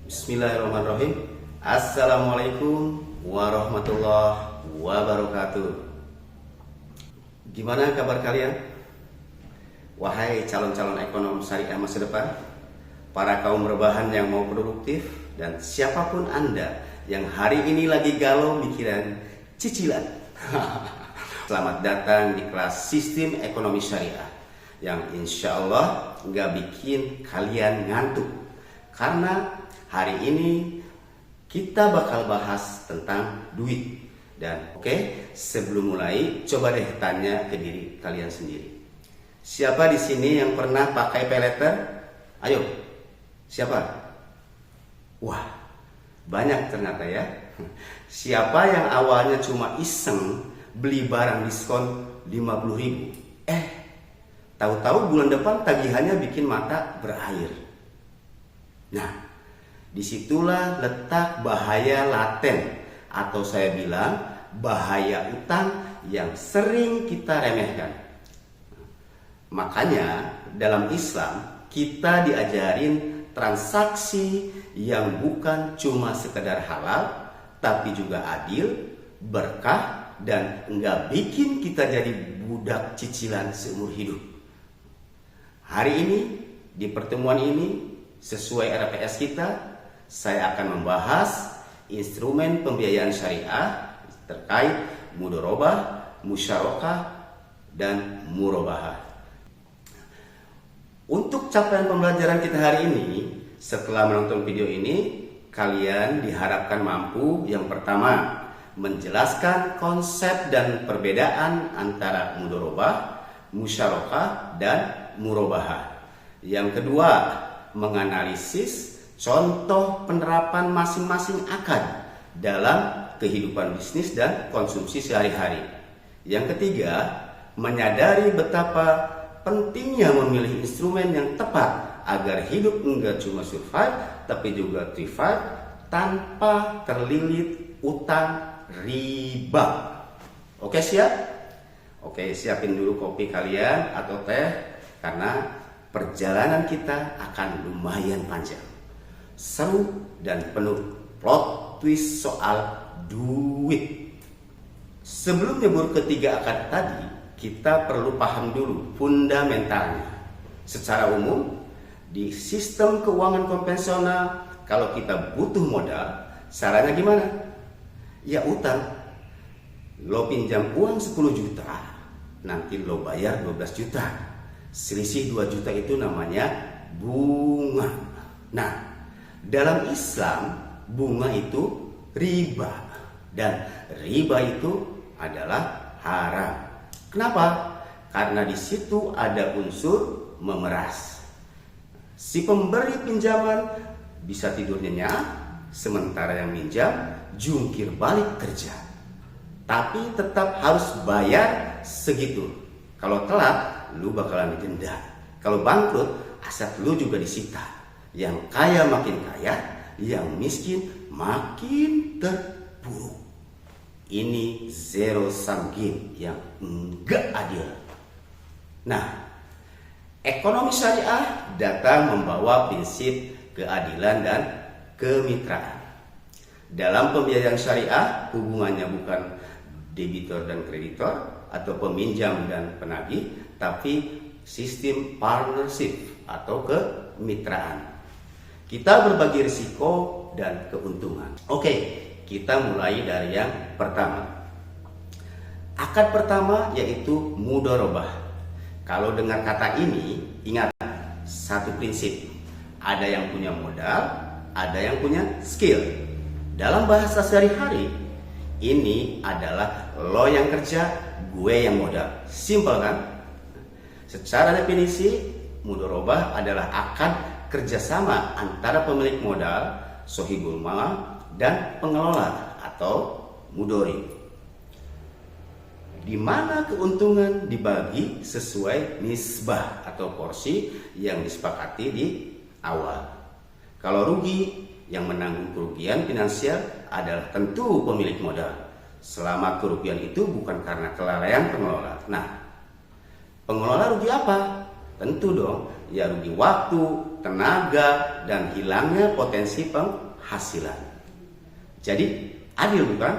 Bismillahirrahmanirrahim. Assalamualaikum warahmatullahi wabarakatuh. Gimana kabar kalian? Wahai calon-calon ekonom syariah masa depan, para kaum rebahan yang mau produktif, dan siapapun Anda yang hari ini lagi galau mikiran cicilan. Selamat datang di kelas Sistem Ekonomi Syariah yang insya Allah nggak bikin kalian ngantuk. Karena hari ini kita bakal bahas tentang duit. Dan sebelum mulai, coba deh tanya ke diri kalian sendiri. Siapa di sini yang pernah pakai paylater? Ayo, siapa? Wah, banyak ternyata ya. Siapa yang awalnya cuma iseng beli barang diskon 50.000? Tahu-tahu bulan depan tagihannya bikin mata berair. Nah, disitulah letak bahaya laten, atau saya bilang bahaya utang yang sering kita remehkan. Makanya dalam Islam kita diajarin transaksi yang bukan cuma sekedar halal, tapi juga adil, berkah, dan enggak bikin kita jadi budak cicilan seumur hidup. Hari ini, di pertemuan ini, sesuai RPS kita, saya akan membahas instrumen pembiayaan syariah terkait mudharabah, musyarakah, dan murabahah. Untuk capaian pembelajaran kita hari ini, setelah menonton video ini, kalian diharapkan mampu yang pertama, menjelaskan konsep dan perbedaan antara mudharabah, musyarakah, dan murabahah. Yang kedua, menganalisis contoh penerapan masing-masing akad dalam kehidupan bisnis dan konsumsi sehari-hari. Yang ketiga, menyadari betapa pentingnya memilih instrumen yang tepat agar hidup enggak cuma survive tapi juga thrive tanpa terlilit utang riba. Oke, siap? Oke, siapin dulu kopi kalian atau teh karena perjalanan kita akan lumayan panjang, seru, dan penuh plot twist soal duit. Sebelum nyebur ketiga akad tadi, kita perlu paham dulu fundamentalnya. Secara umum, di sistem keuangan konvensional, kalau kita butuh modal, caranya gimana? Ya utang. Lo pinjam uang 10 juta, nanti lo bayar 12 juta. Selisih 2 juta itu namanya bunga. Nah, dalam Islam bunga itu riba, dan riba itu adalah haram. Kenapa? Karena di situ ada unsur memeras. Si pemberi pinjaman bisa tidur nyenyak, sementara yang minjam jungkir balik kerja. Tapi tetap harus bayar segitu. Kalau telat, lu bakalan didenda. Kalau bangkrut, aset lu juga disita. Yang kaya makin kaya, yang miskin makin terpuruk. Ini zero sum game yang enggak adil. Nah, ekonomi syariah datang membawa prinsip keadilan dan kemitraan. Dalam pembiayaan syariah, hubungannya bukan debitor dan kreditor atau peminjam dan penagih, tapi sistem partnership atau kemitraan. Kita berbagi risiko dan keuntungan. Oke, kita mulai dari yang pertama. Akad pertama yaitu mudharabah. Kalau dengar kata ini, ingat satu prinsip. Ada yang punya modal, ada yang punya skill. Dalam bahasa sehari-hari, ini adalah lo yang kerja, gue yang modal. Simpel kan? Secara definisi, mudharabah adalah akad kerjasama antara pemilik modal, sohibul mal, dan pengelola atau mudhari, di mana keuntungan dibagi sesuai nisbah atau porsi yang disepakati di awal. Kalau rugi, yang menanggung kerugian finansial adalah tentu pemilik modal, selama kerugian itu bukan karena kelalaian pengelola. Nah, pengelola rugi apa? Tentu dong, ya rugi waktu, tenaga, dan hilangnya potensi penghasilan. Jadi adil bukan?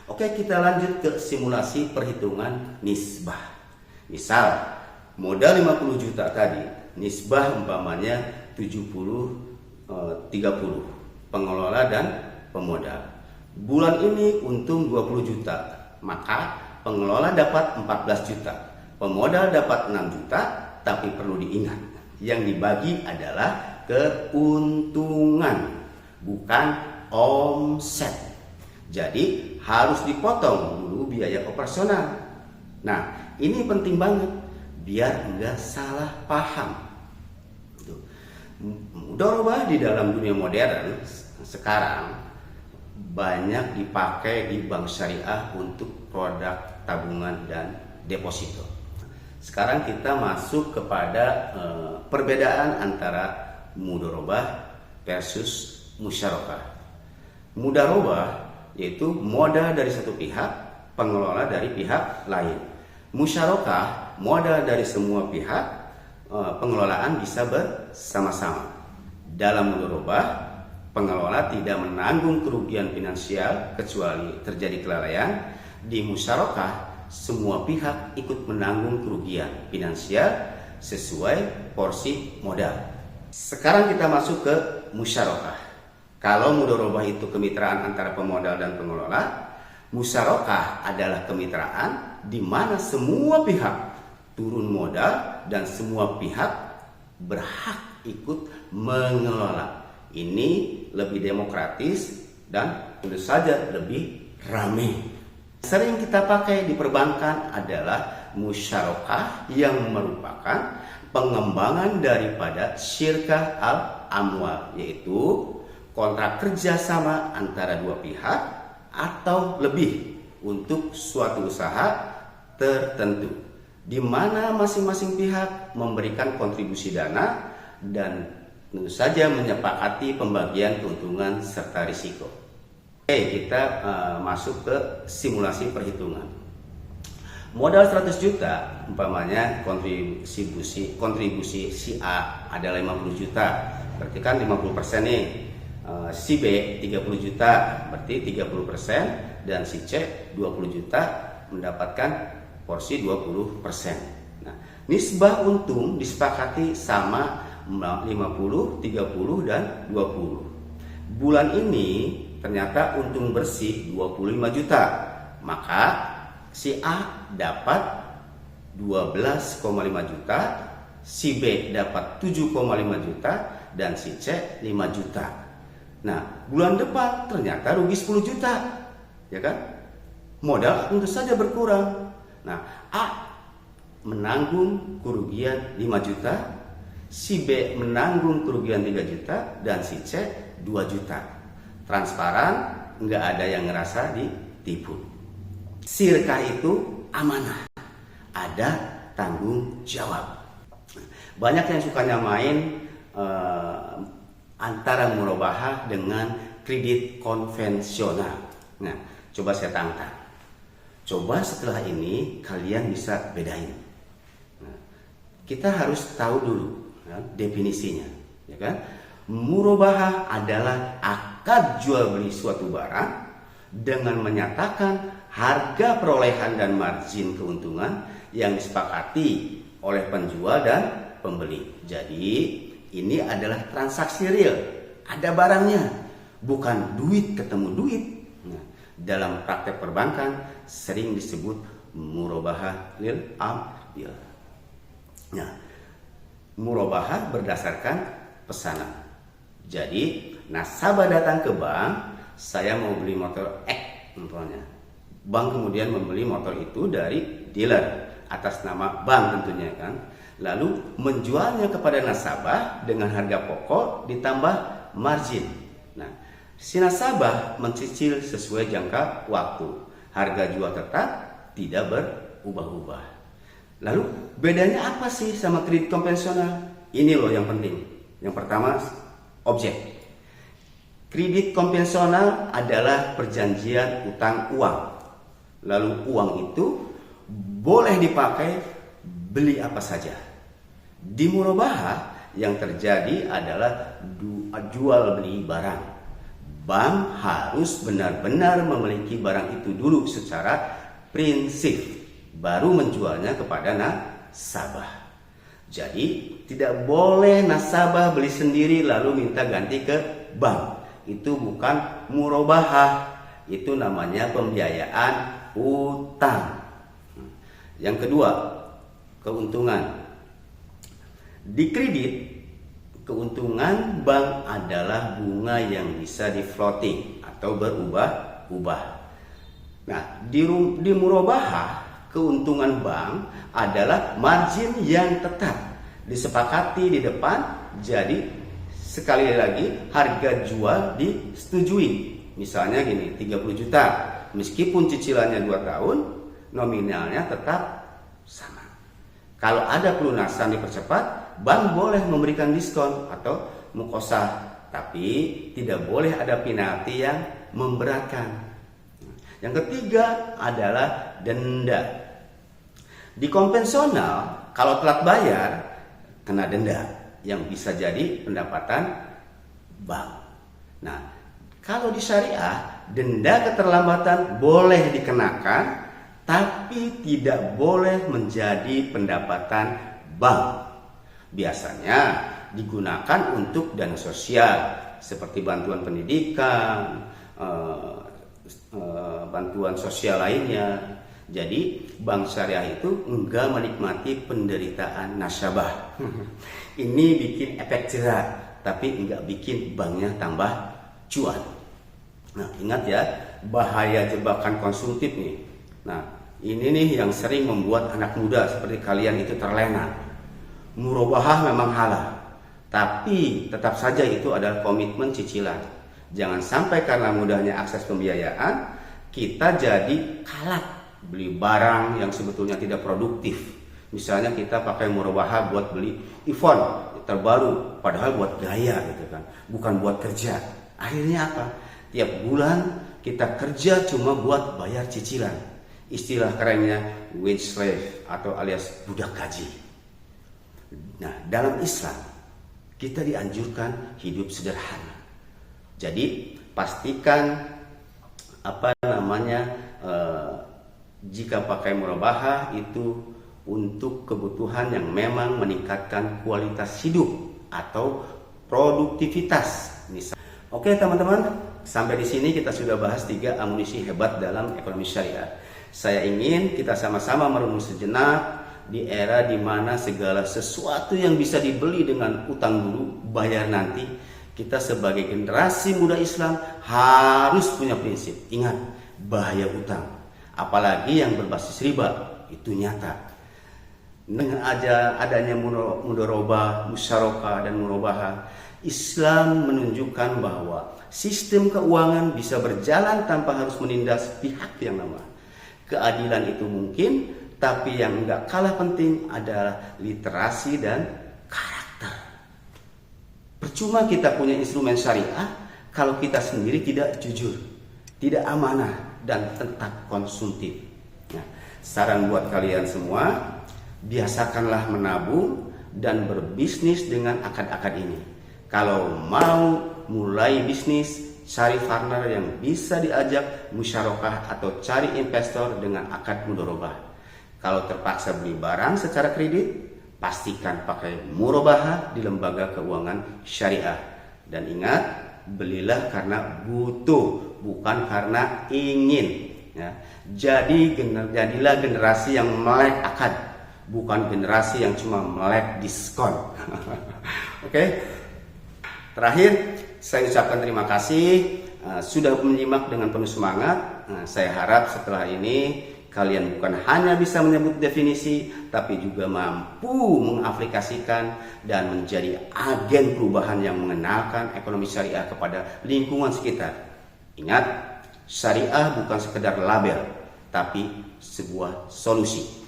Oke, kita lanjut ke simulasi perhitungan nisbah. Misal modal 50 juta tadi, nisbah umpamanya 70-30, pengelola dan pemodal. Bulan ini untung 20 juta, maka pengelola dapat 14 juta, pemodal dapat 6 juta. Tapi perlu diingat, yang dibagi adalah keuntungan, bukan omset. Jadi harus dipotong dulu biaya operasional. Nah, ini penting banget biar enggak salah paham. Mudharabah di dalam dunia modern sekarang banyak dipakai di bank syariah untuk produk tabungan dan deposito. Sekarang kita masuk kepada perbedaan antara mudharabah versus musyarakah. Mudharabah yaitu modal dari satu pihak, pengelola dari pihak lain. Musyarakah modal dari semua pihak, pengelolaan bisa bersama-sama. Dalam mudharabah, pengelola tidak menanggung kerugian finansial kecuali terjadi kelalaian. Di musyarakah, semua pihak ikut menanggung kerugian finansial sesuai porsi modal. Sekarang kita masuk ke musyarakah. Kalau mudharabah itu kemitraan antara pemodal dan pengelola, musyarakah adalah kemitraan di mana semua pihak turun modal dan semua pihak berhak ikut mengelola. Ini lebih demokratis dan tentu saja lebih ramai. Sering kita pakai di perbankan adalah musyarakah yang merupakan pengembangan daripada syirkah al-amwal, yaitu kontrak kerjasama antara dua pihak atau lebih untuk suatu usaha tertentu, di mana masing-masing pihak memberikan kontribusi dana dan tentu saja menyepakati pembagian keuntungan serta risiko. Oke, kita masuk ke simulasi perhitungan. Modal 100 juta, umpamanya kontribusi si A adalah 50 juta, berarti kan 50% nih. Si B 30 juta, berarti 30%, dan si C 20 juta mendapatkan porsi 20%. Nah, nisbah untung disepakati sama 50, 30, dan 20. Bulan ini ternyata untung bersih 25 juta, maka si A dapat 12,5 juta, si B dapat 7,5 juta, dan si C 5 juta. Nah, bulan depan ternyata rugi 10 juta, ya kan? Modal tentu saja berkurang. Nah, A menanggung kerugian 5 juta, si B menanggung kerugian 3 juta, dan si C 2 juta. Transparan, nggak ada yang ngerasa ditipu. Syirkah itu amanah, ada tanggung jawab. Banyak yang suka nyamain antara murabahah dengan kredit konvensional. Nah, coba saya tantang. Coba setelah ini kalian bisa bedain. Nah, kita harus tahu dulu ya, definisinya, ya kan? Murabahah adalah akad jual beli suatu barang dengan menyatakan harga perolehan dan margin keuntungan yang disepakati oleh penjual dan pembeli. Jadi ini adalah transaksi real, ada barangnya, bukan duit ketemu duit. Nah, dalam praktek perbankan sering disebut murabahah lil amil. Nah, murabahah berdasarkan pesanan. Jadi nasabah datang ke bank, saya mau beli motor X contohnya. Bank kemudian membeli motor itu dari dealer atas nama bank tentunya kan. Lalu menjualnya kepada nasabah dengan harga pokok ditambah margin. Nah, si nasabah mencicil sesuai jangka waktu. Harga jual tetap tidak berubah-ubah. Lalu bedanya apa sih sama kredit konvensional? Ini loh yang penting. Yang pertama, objek. Kredit konvensional adalah perjanjian utang uang. Lalu uang itu boleh dipakai beli apa saja. Di murabahah yang terjadi adalah jual beli barang. Bank harus benar-benar memiliki barang itu dulu secara prinsip, baru menjualnya kepada nasabah. Jadi tidak boleh nasabah beli sendiri lalu minta ganti ke bank. Itu bukan murabahah, itu namanya pembiayaan utang. Yang kedua, keuntungan. Di kredit, keuntungan bank adalah bunga yang bisa di floating atau berubah-ubah. Nah, di murabahah, keuntungan bank adalah margin yang tetap disepakati di depan. Jadi sekali lagi harga jual disetujui. Misalnya gini, 30 juta. Meskipun cicilannya 2 tahun, nominalnya tetap sama. Kalau ada pelunasan dipercepat, bank boleh memberikan diskon atau mukosah, tapi tidak boleh ada penalti yang memberatkan. Yang ketiga adalah denda. Di konvensional, kalau telat bayar, kena denda yang bisa jadi pendapatan bank. Nah, kalau di syariah, denda keterlambatan boleh dikenakan, tapi tidak boleh menjadi pendapatan bank. Biasanya digunakan untuk dana sosial seperti bantuan pendidikan, bantuan sosial lainnya. Jadi bank syariah itu enggak menikmati penderitaan nasabah. Ini bikin efek jerah, tapi enggak bikin banknya tambah cuan. Nah, ingat ya, bahaya jebakan konsumtif nih. Nah, ini nih yang sering membuat anak muda seperti kalian itu terlena. Murabahah memang halal, tapi tetap saja itu adalah komitmen cicilan. Jangan sampai karena mudahnya akses pembiayaan, kita jadi kalap beli barang yang sebetulnya tidak produktif. Misalnya kita pakai murabahah buat beli iPhone terbaru, padahal buat gaya gitu kan, bukan buat kerja. Akhirnya apa? Tiap bulan kita kerja cuma buat bayar cicilan. Istilah kerennya wage slave atau alias budak gaji. Nah, dalam Islam kita dianjurkan hidup sederhana. Jadi pastikan jika pakai murabahah itu untuk kebutuhan yang memang meningkatkan kualitas hidup atau produktivitas. Oke teman-teman, sampai di sini kita sudah bahas 3 amunisi hebat dalam ekonomi syariah. Saya ingin kita sama-sama merenung sejenak di era di mana segala sesuatu yang bisa dibeli dengan utang dulu, bayar nanti. Kita sebagai generasi muda Islam harus punya prinsip. Ingat, bahaya utang. Apalagi yang berbasis riba, itu nyata. Dengan adanya mudharabah, musyarakah, dan murabahah, Islam menunjukkan bahwa sistem keuangan bisa berjalan tanpa harus menindas pihak yang lemah. Keadilan itu mungkin, tapi yang enggak kalah penting adalah literasi dan karakter. Percuma kita punya instrumen syariah kalau kita sendiri tidak jujur, tidak amanah, dan tetap konsumtif. Nah, saran buat kalian semua, biasakanlah menabung dan berbisnis dengan akad-akad ini. Kalau mau mulai bisnis, cari partner yang bisa diajak musyarakah atau cari investor dengan akad mudharabah. Kalau terpaksa beli barang secara kredit, pastikan pakai murabahah di lembaga keuangan syariah. Dan ingat, belilah karena butuh, bukan karena ingin. Ya. Jadilah generasi yang melek akad, bukan generasi yang cuma melek diskon. Oke. Terakhir, saya ucapkan terima kasih sudah menyimak dengan penuh semangat. Saya harap setelah ini kalian bukan hanya bisa menyebut definisi, tapi juga mampu mengaplikasikan dan menjadi agen perubahan yang mengenalkan ekonomi syariah kepada lingkungan sekitar. Ingat, syariah bukan sekedar label, tapi sebuah solusi.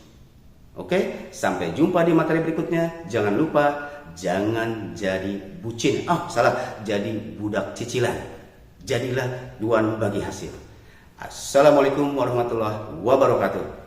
Oke, sampai jumpa di materi berikutnya. Jangan lupa, jangan jadi bucin. Jadi budak cicilan. Jadilah tuan bagi hasil. Assalamualaikum warahmatullahi wabarakatuh.